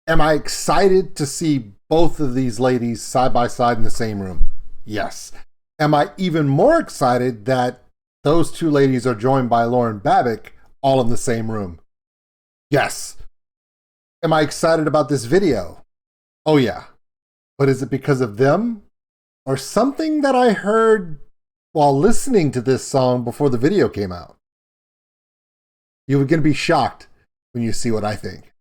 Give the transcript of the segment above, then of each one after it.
Am I excited to see both of these ladies side by side in the same room? Yes. Am I even more excited that those two ladies are joined by Lauren Babick all in the same room? Yes. Am I excited about this video? Oh yeah. But is it because of them or something that I heard while listening to this song before the video came out? You're going to be shocked when you see what I think.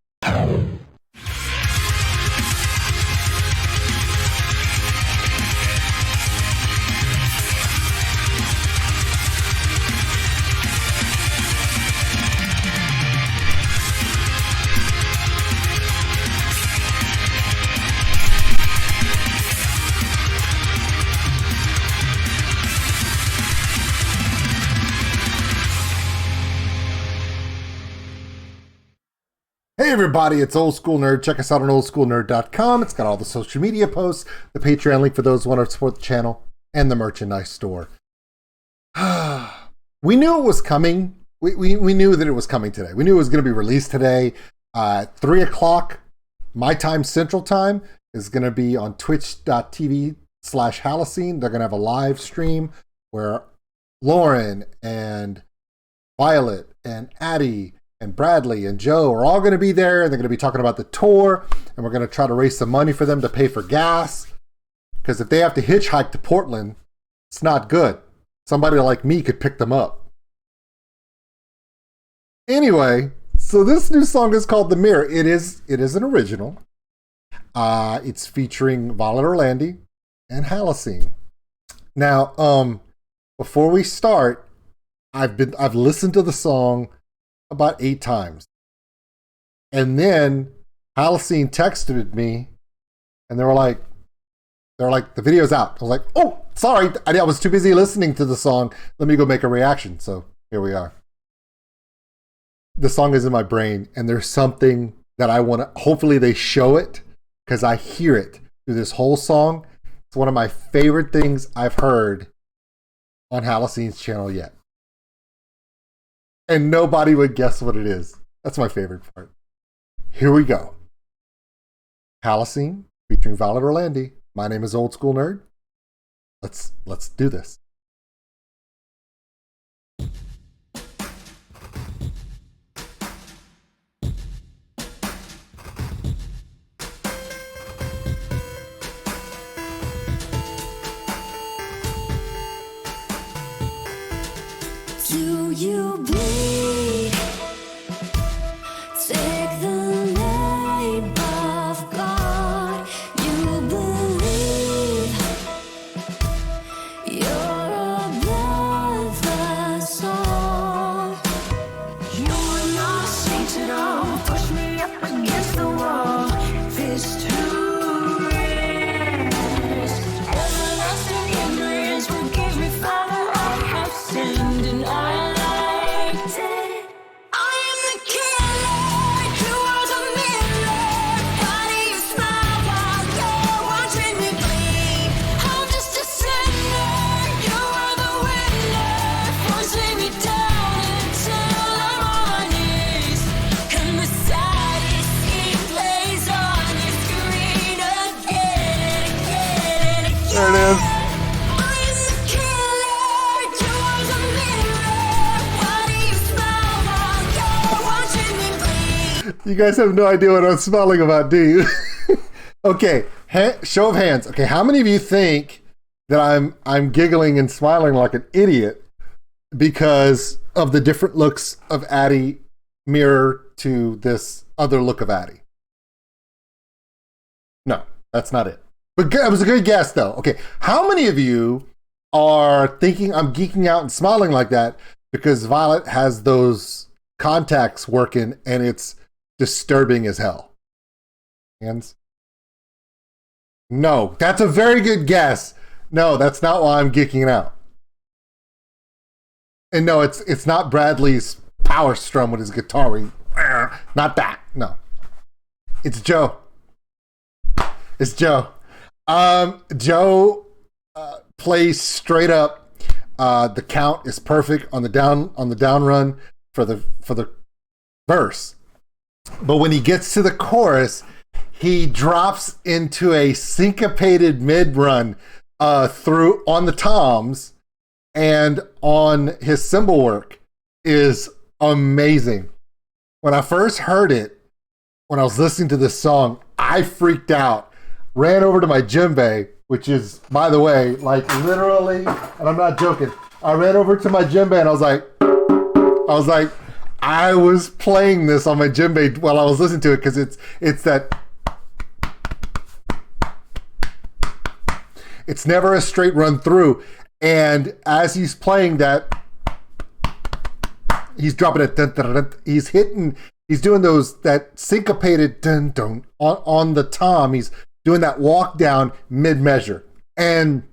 Hey everybody, it's Old School Nerd. Check us out on OldSkuleNerd.com. It's got all the social media posts, the Patreon link for those who want to support the channel, and the merchandise store. We knew it was coming. We knew that it was coming today. We knew it was going to be released today. 3 o'clock, my time, Central Time, is going to be on twitch.tv/Halocene. They're going to have a live stream where Lauren and Violet and Addie and Bradley and Joe are all going to be there, and they're going to be talking about the tour, and we're going to try to raise some money for them to pay for gas, because if they have to hitchhike to Portland, it's not good. Somebody like me could pick them up. Anyway, so this new song is called The Mirror. It is an original. It's featuring Violet Orlandi and Halocene. Now, before we start, I've listened to the song about 8 times. And then Halocene texted me and they were like, the video's out. I was like, oh, sorry. I was too busy listening to the song. Let me go make a reaction. So here we are. The song is in my brain and there's something that I want to, hopefully they show it because I hear it through this whole song. It's one of my favorite things I've heard on Halocene's channel yet. And nobody would guess what it is. That's my favorite part. Here we go. Halocene featuring Violet Orlandi. My name is Old School Nerd. Let's do this. Do you bleed? Take the name of God. You believe you're a blood vessel. You are not sainted all. Push me up against the wall. This too is everlasting ignorance. Forgive me, Father, I have sinned and I liked it. I am the killer. You are the mirror. Body you smile while you're watching me bleed. I'm just a sinner. You are the winner. Forcing me down until I'm on my knees. And the saddest scene plays on your screen again and again and again. There it is. I am the killer. You are the mirror. Why do you smile while you're watching me bleed? You guys have no idea what I'm smiling about, do you? Okay, show of hands. Okay, how many of you think that I'm giggling and smiling like an idiot because of the different looks of Addie mirror to this other look of Addie? No, that's not it. But it was a good guess, though. Okay, how many of you are thinking I'm geeking out and smiling like that because Violet has those contacts working and it's disturbing as hell? Hands? No, that's a very good guess. No, that's not why I'm geeking out. And no, it's not Bradley's power strum with his guitar. Not that. No, it's Joe. It's Joe. Joe plays straight up. The count is perfect on the down run for the verse. But when he gets to the chorus, he drops into a syncopated mid run through on the toms, and on his cymbal work is amazing. When I first heard it, when I was listening to this song, I freaked out, ran over to my djembe, which is, by the way, like literally, and I'm not joking, I ran over to my djembe and I was like, I was playing this on my djembe while I was listening to it, because it's that, it's never a straight run through. And as he's playing that, he's dropping it, dun, dun, dun, he's hitting, he's doing that syncopated dun, dun, on the tom. He's doing that walk down mid measure. And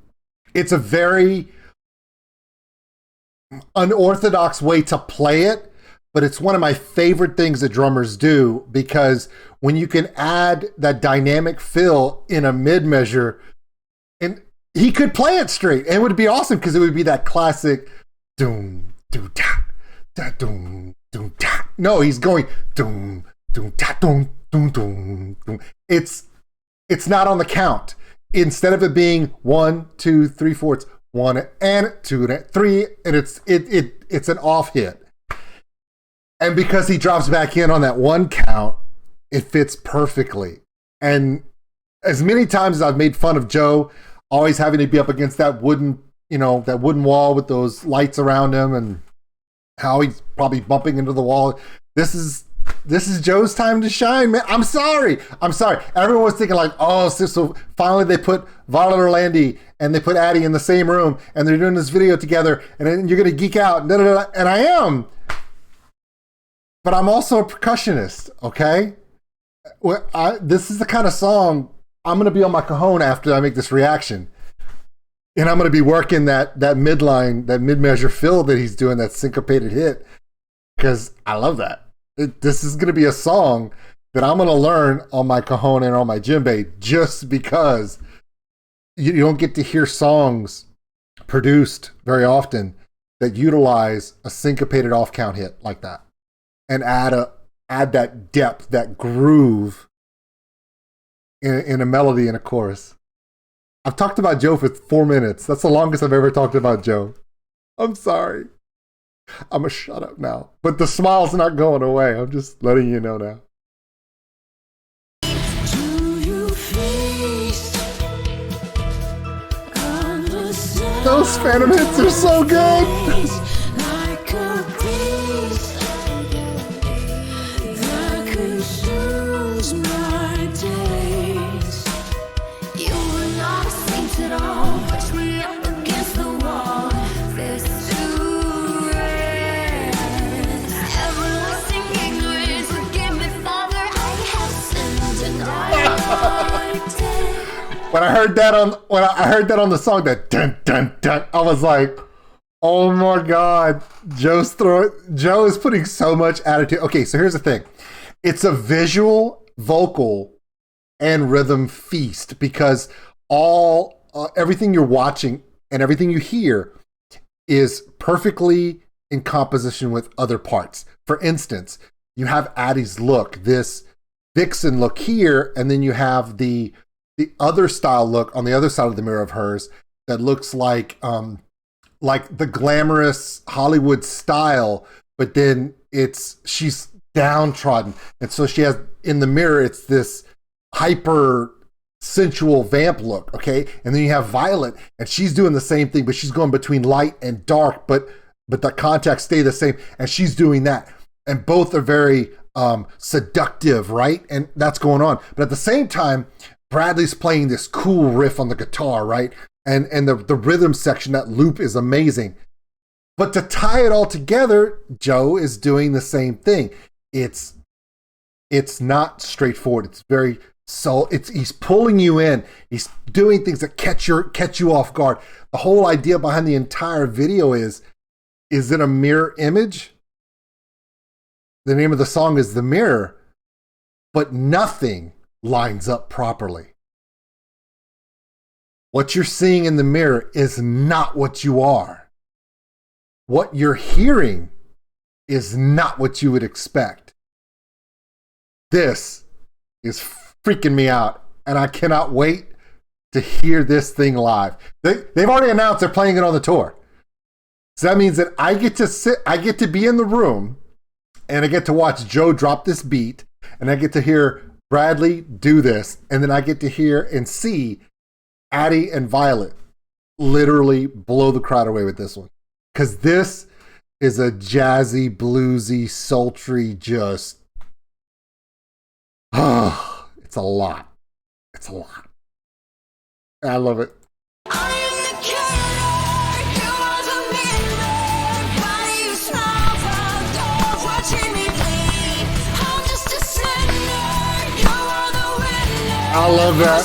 it's a very unorthodox way to play it, but it's one of my favorite things that drummers do, because when you can add that dynamic fill in a mid measure, and he could play it straight, and it would be awesome, because it would be that classic doom, doom, da, da, doom, doom, da. No, he's going doom, doom, da, doom, doom, doom, doom. It's not on the count. Instead of it being 1, 2, 3, 4, it's 1 and 2 and 3, and it's an off hit. And because he drops back in on that 1 count, it fits perfectly. And as many times as I've made fun of Joe always having to be up against that wooden wall with those lights around him, and how he's probably bumping into the wall, this is Joe's time to shine, man. I'm sorry. Everyone was thinking like, oh, so finally they put Violet Orlandi and they put Addie in the same room and they're doing this video together, and then you're going to geek out. And I am. But I'm also a percussionist, okay? This is the kind of song I'm going to be on my cajon after I make this reaction. And I'm going to be working that midline, that mid-measure fill that he's doing, that syncopated hit, because I love that. This is going to be a song that I'm going to learn on my cajon and on my djembe, just because you don't get to hear songs produced very often that utilize a syncopated off-count hit like that and add that depth, that groove in a melody and a chorus. I've talked about Joe for 4 minutes. That's the longest I've ever talked about Joe. I'm sorry. I'm going to shut up now. But the smile's not going away. I'm just letting you know now. Those Phantom hits are so good. When I heard that on the song, that dun dun dun, I was like, oh my God, Joe is putting so much attitude. Okay, so here's the thing. It's a visual, vocal, and rhythm feast, because everything you're watching and everything you hear is perfectly in composition with other parts. For instance, you have Addie's look, this vixen look here, and then you have the other style look on the other side of the mirror of hers that looks like the glamorous Hollywood style, but then she's downtrodden. And so she has, in the mirror, it's this hyper sensual vamp look, okay? And then you have Violet, and she's doing the same thing, but she's going between light and dark, but the contacts stay the same, and she's doing that. And both are very seductive, right? And that's going on. But at the same time, Bradley's playing this cool riff on the guitar, right? And the rhythm section, that loop is amazing. But to tie it all together, Joe is doing the same thing. It's not straightforward. It's very he's pulling you in. He's doing things that catch you off guard. The whole idea behind the entire video is it a mirror image? The name of the song is The Mirror, but nothing lines up properly. What you're seeing in the mirror is not what you are. What you're hearing is not what you would expect. This is freaking me out, and I cannot wait to hear this thing live. They've already announced they're playing it on the tour. So that means that I get to be in the room, and I get to watch Joe drop this beat, and I get to hear Bradley do this, and then I get to hear and see Addie and Violet literally blow the crowd away with this one. Because this is a jazzy, bluesy, sultry, just... it's a lot. It's a lot. I love it. I love that.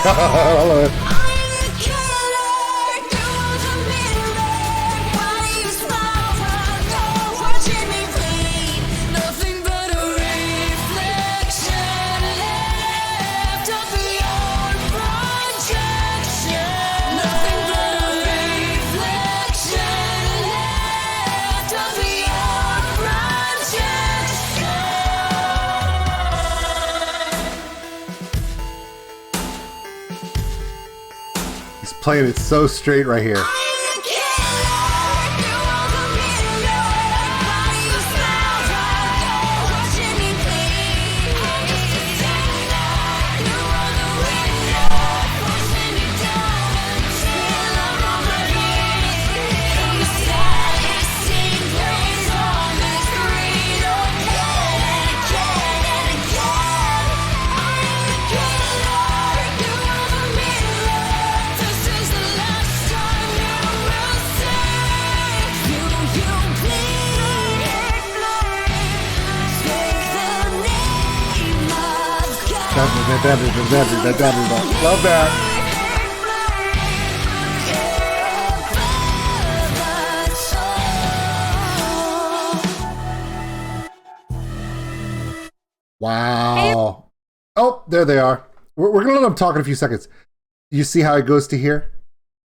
I love it. Playing it so straight right here. Love that. Wow. Oh, there they are. We're going to let them talk in a few seconds. You see how it goes to here?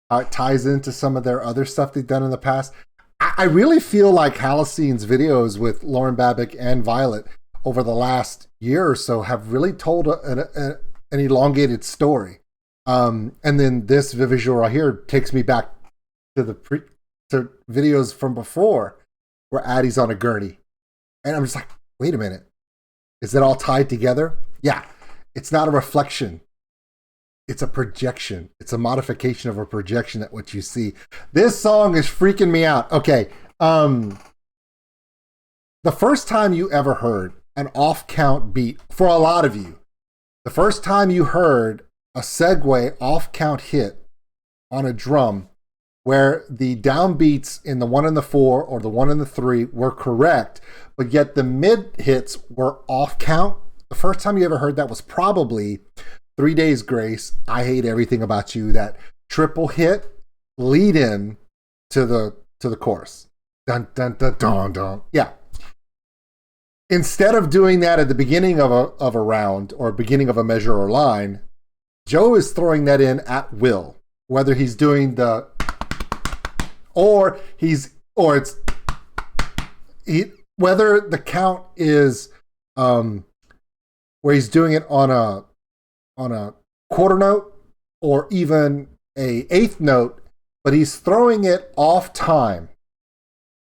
How it ties into some of their other stuff they've done in the past? I really feel like Halocene's videos with Lauren Babick and Violet over the last year or so have really told an elongated story. And then this visual right here takes me back to to videos from before where Addie's on a gurney. And I'm just like, wait a minute. Is it all tied together? Yeah. It's not a reflection. It's a projection. It's a modification of a projection at what you see. This song is freaking me out. Okay. The first time you ever heard an off-count beat, for a lot of you, the first time you heard a segue off-count hit on a drum where the downbeats in the 1 and the 4 or the 1 and the 3 were correct, but yet the mid hits were off-count, the first time you ever heard that was probably 3 Days Grace, I Hate Everything About You, that triple hit lead in to the chorus. Dun dun dun dun dun. Yeah. Instead of doing that at the beginning of a round or beginning of a measure or line, Joe is throwing that in at will. Whether he's doing whether the count is where he's doing it on a quarter note or even a eighth note, but he's throwing it off time.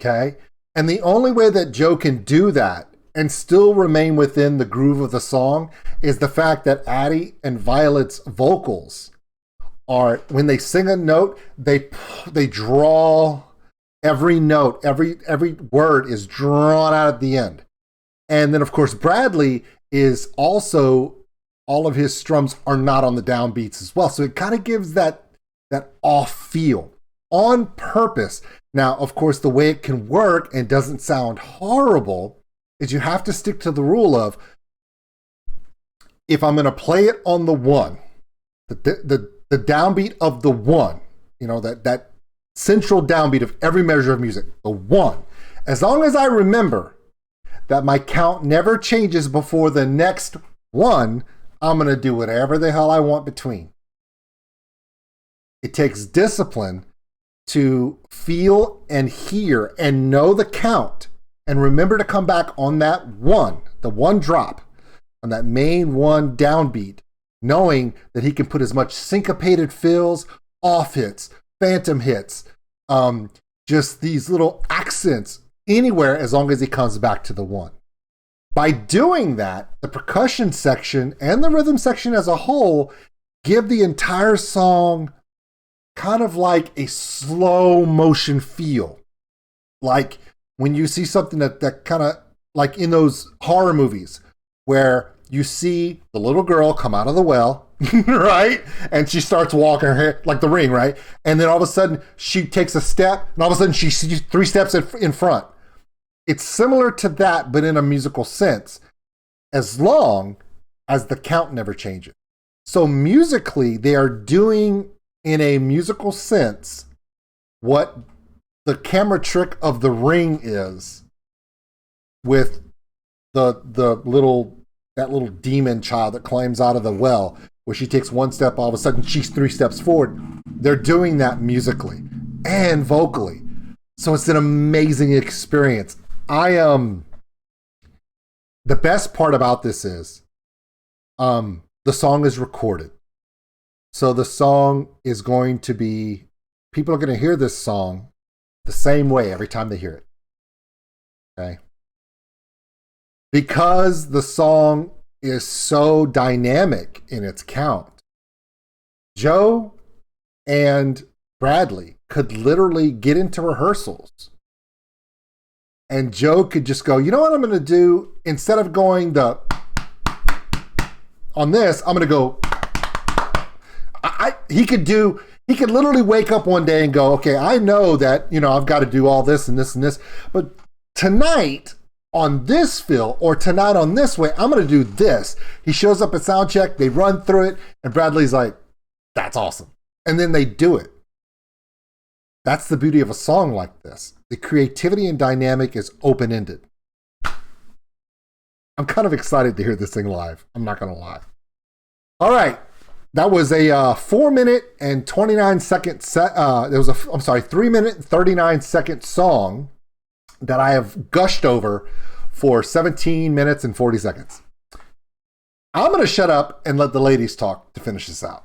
Okay? And the only way that Joe can do that and still remain within the groove of the song is the fact that Addie and Violet's vocals are, when they sing a note, they draw every note, every word is drawn out at the end. And then of course Bradley is also, all of his strums are not on the downbeats as well. So it kind of gives that off feel on purpose. Now, of course, the way it can work and doesn't sound horrible is you have to stick to the rule of, if I'm going to play it on the 1, the downbeat of the 1, you know, that central downbeat of every measure of music, the 1, as long as I remember that my count never changes before the next 1, I'm going to do whatever the hell I want between. It takes discipline to feel and hear and know the count and remember to come back on that one, the one drop, on that main one downbeat, knowing that he can put as much syncopated fills, off hits, phantom hits, just these little accents anywhere as long as he comes back to the one. By doing that, the percussion section and the rhythm section as a whole give the entire song kind of like a slow motion feel. Like when you see something that kind of like in those horror movies where you see the little girl come out of the well, right? And she starts walking her hair like The Ring, right? And then all of a sudden she takes a step and all of a sudden she sees 3 steps in front. It's similar to that, but in a musical sense, as long as the count never changes. So musically, they are doing, in a musical sense, what the camera trick of The Ring is with that little demon child that climbs out of the well, where she takes 1 step, all of a sudden she's 3 steps forward. They're doing that musically and vocally. So it's an amazing experience. The best part about this is the song is recorded. So the song is going to be, people are going to hear this song the same way every time they hear it. Okay? Because the song is so dynamic in its count, Joe and Bradley could literally get into rehearsals and Joe could just go, you know what I'm going to do? Instead of going on this, I'm going to go. He could literally wake up one day and go, okay, I know that, I've got to do all this and this and this, but tonight on this fill or tonight on this way, I'm going to do this. He shows up at sound check, they run through it, and Bradley's like, that's awesome. And then they do it. That's the beauty of a song like this. The creativity and dynamic is open-ended. I'm kind of excited to hear this thing live. I'm not going to lie. All right. That was a 4 minute and 29 second set. It was 3 minute and 39 second song that I have gushed over for 17 minutes and 40 seconds. I'm going to shut up and let the ladies talk to finish this out.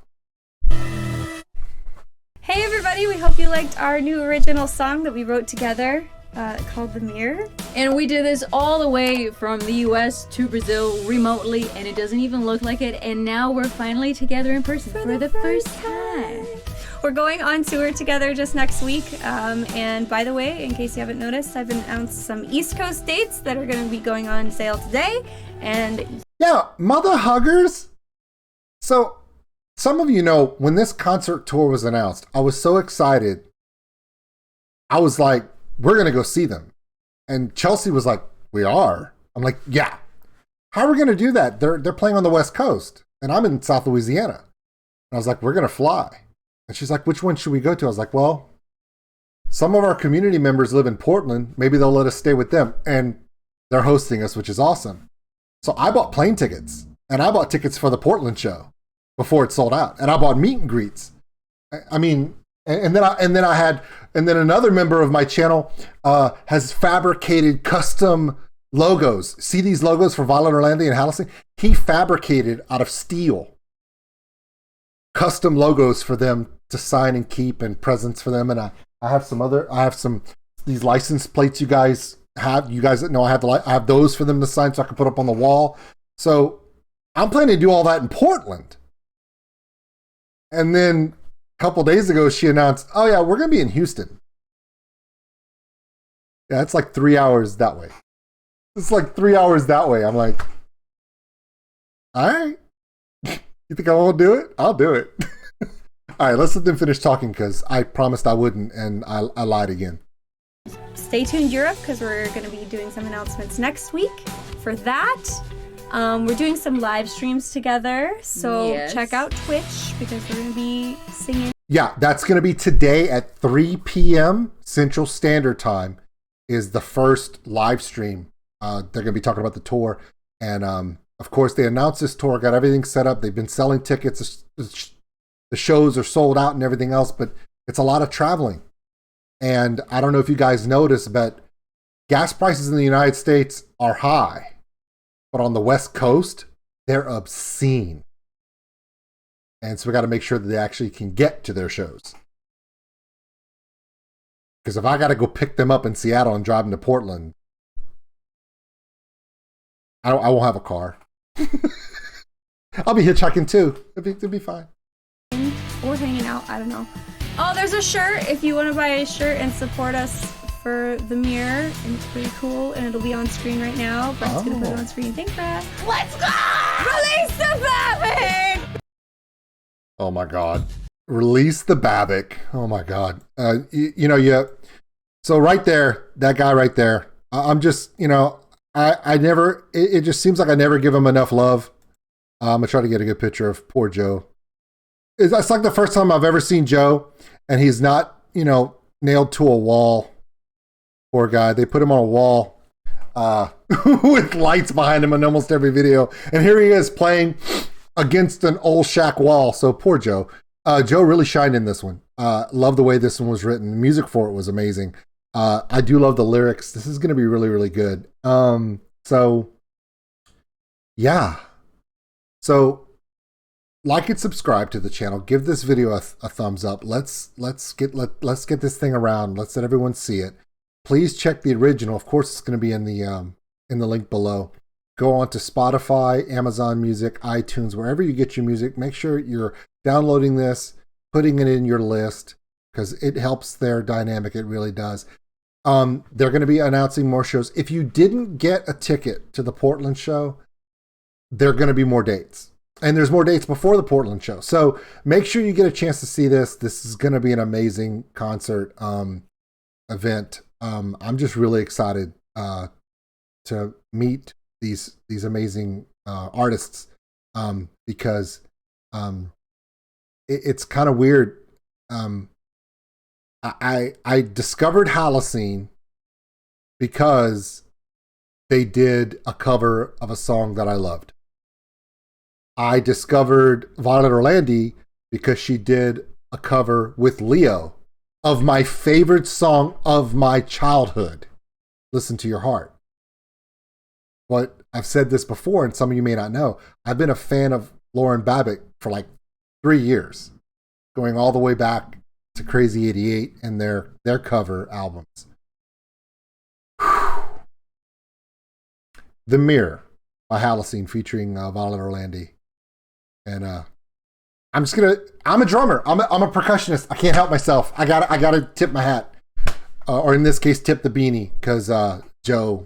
Hey everybody, we hope you liked our new original song that we wrote together called The Mirror. And we did this all the way from the US to Brazil remotely, and it doesn't even look like it, and now we're finally together in person for the first time. We're going on tour together just next week, and by the way, in case you haven't noticed, I've announced some East Coast dates that are going to be going on sale today, and yeah, mother huggers. So some of you know, when this concert tour was announced, I was so excited. I was like, we're going to go see them. And Chelsea was like, we are? I'm like, yeah. How are we going to do that? They're playing on the West Coast, and I'm in South Louisiana. And I was like, we're going to fly. And she's like, which one should we go to? I was like, well, some of our community members live in Portland. Maybe they'll let us stay with them. And they're hosting us, which is awesome. So I bought plane tickets, and I bought tickets for the Portland show before it sold out. And I bought meet and greets. I mean, and then another member of my channel has fabricated custom logos. See these logos for Violet Orlandi and Halocene? He fabricated out of steel custom logos for them to sign and keep, and presents for them. And I have these license plates you guys have. You guys know I have those for them to sign so I can put up on the wall. So I'm planning to do all that in Portland. And then a couple days ago, she announced, oh yeah, we're going to be in Houston. Yeah, it's like 3 hours that way. It's like 3 hours that way. I'm like, all right. You think I won't do it? I'll do it. All right, let's let them finish talking because I promised I wouldn't, and I lied again. stay tuned Europe because we're going to be doing some announcements next week for that. We're doing some live streams together, so check out Twitch because we're going to be singing. Yeah, that's going to be today at 3 p.m. Central Standard Time is the first live stream. They're going to be talking about the tour. And, of course, they announced this tour, got everything set up. They've been selling tickets. the shows are sold out and everything else, but it's a lot of traveling. And I don't know if you guys noticed, but gas prices in the United States are high, but on the West Coast, they're obscene. And so we got to make sure that they actually can get to their shows. Because if I got to go pick them up in Seattle and drive them to Portland, I won't have a car. I'll be hitchhiking too. It'll be fine. Or hanging out, I don't know. Oh, there's a shirt if you want to buy a shirt and support us for the mirror. And it's pretty cool, and it'll be on screen right now. Brent's gonna put it on screen. Thanks, Brad. Let's go! Release the Babic! Oh my God. Release the Babic. Oh my God. So right there, that guy right there, I'm just, I never, it just seems like I never give him enough love. I'm gonna try to get a good picture of poor Joe. It's like the first time I've ever seen Joe, and he's not, nailed to a wall. Poor guy. They put him on a wall with lights behind him in almost every video. And here he is playing against an old shack wall. So poor Joe. Joe really shined in this one. Love the way this one was written. The music for it was amazing. I do love the lyrics. This is going to be really, really good. Yeah. So like and subscribe to the channel. Give this video a thumbs up. Let's get this thing around. Let's let everyone see it. Please check the original. Of course, it's going to be in the link below. Go on to Spotify, Amazon Music, iTunes, wherever you get your music. Make sure you're downloading this, putting it in your list, because it helps their dynamic. It really does. They're going to be announcing more shows. If you didn't get a ticket to the Portland show, there are going to be more dates. And there's more dates before the Portland show. So make sure you get a chance to see this. This is going to be an amazing concert event. I'm just really excited to meet these amazing artists because it's kind of weird. I discovered Halocene because they did a cover of a song that I loved. I discovered Violet Orlandi because she did a cover with Leo of my favorite song of my childhood, Listen to Your Heart. But I've said this before, and some of you may not know, I've been a fan of Lauren Babic for like 3 years, going all the way back to Crazy 88 and their cover albums. The Mirror by Halocene featuring Violet Orlandi. And I'm a drummer. I'm a percussionist. I can't help myself. I gotta tip my hat. Or in this case, tip the beanie, because Joe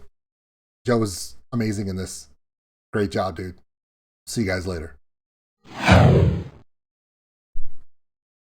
was amazing in this. Great job, dude. See you guys later.